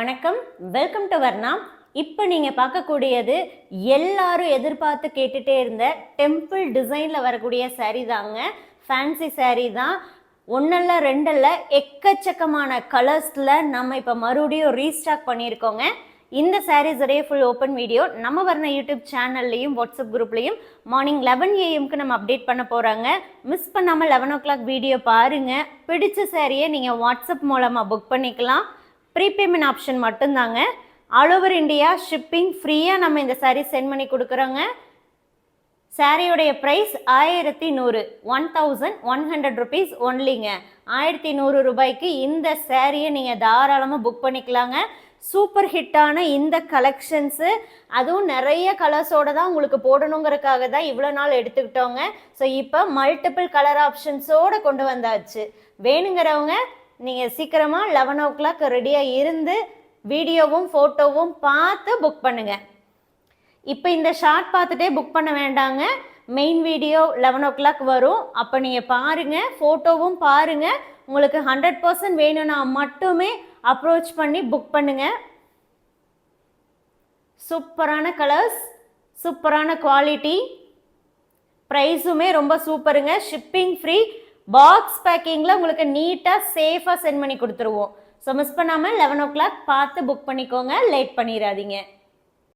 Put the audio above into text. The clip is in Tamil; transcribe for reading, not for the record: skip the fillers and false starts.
வணக்கம், வெல்கம் டு வர்ணா. இப்போ நீங்கள் பார்க்கக்கூடியது எல்லாரும் எதிர்பார்த்து கேட்டுகிட்டே இருந்த டெம்பிள் டிசைனில் வரக்கூடிய சாரீ தாங்க. ஃபேன்சி சாரீ தான். ஒன்றல்ல ரெண்டல்ல எக்கச்சக்கமான கலர்ஸில் நம்ம இப்போ மறுபடியும் ரீஸ்டாக் பண்ணியிருக்கோங்க. இந்த சாரீஸுடைய ஃபுல் ஓப்பன் வீடியோ நம்ம வர்ணா யூடியூப் சேனல்லையும் வாட்ஸ்அப் குரூப்லையும் மார்னிங் 11 AM நம்ம அப்டேட் பண்ண போகிறாங்க. மிஸ் பண்ணாமல் 11 o'clock வீடியோ பாருங்கள். பிடிச்ச சாரியை நீங்கள் வாட்ஸ்அப் மூலமாக புக் பண்ணிக்கலாம். ப்ரீபேமெண்ட் ஆப்ஷன் மட்டும்தாங்க. ஆல் ஓவர் இந்தியா ஷிப்பிங் ஃப்ரீயாக நம்ம இந்த சாரீ சென்ட் பண்ணி கொடுக்குறோங்க. சாரியோடைய ப்ரைஸ் 1100 1100 rupees ஒன்லிங்க. 1100 ரூபாய்க்கு இந்த சாரியை நீங்கள் தாராளமாக புக் பண்ணிக்கலாங்க. சூப்பர் ஹிட்டான இந்த கலெக்ஷன்ஸு, அதுவும் நிறைய கலர்ஸோடு தான் உங்களுக்கு போடணுங்கிறதுக்காக தான் இவ்வளோ நாள் எடுத்துக்கிட்டோங்க. ஸோ இப்போ மல்டிபிள் கலர் ஆப்ஷன்ஸோடு கொண்டு வந்தாச்சு. வேணுங்கிறவங்க நீங்கள் சீக்கிரமாக 11 o'clock ரெடியாக இருந்து வீடியோவும் ஃபோட்டோவும் பார்த்து புக் பண்ணுங்கள். இப்போ இந்த ஷார்ட் பார்த்துட்டே புக் பண்ண வேண்டாங்க. மெயின் வீடியோ 11 o'clock வரும். அப்போ நீங்கள் பாருங்கள், ஃபோட்டோவும் பாருங்கள். உங்களுக்கு 100% வேணும்னா மட்டுமே அப்ரோச் பண்ணி புக் பண்ணுங்கள். சூப்பரான கலர்ஸ், சூப்பரான குவாலிட்டி, ப்ரைஸுமே ரொம்ப சூப்பருங்க. ஷிப்பிங் ஃப்ரீ, பாக்ஸ் பேக்கிங்கில் உங்களுக்கு நீட்டாக சேஃபாக சென்ட் பண்ணி கொடுத்துருவோம். ஸோ மிஸ் பண்ணாமல் 11 o'clock பார்த்து புக் பண்ணிக்கோங்க. லேட் பண்ணிடாதீங்க.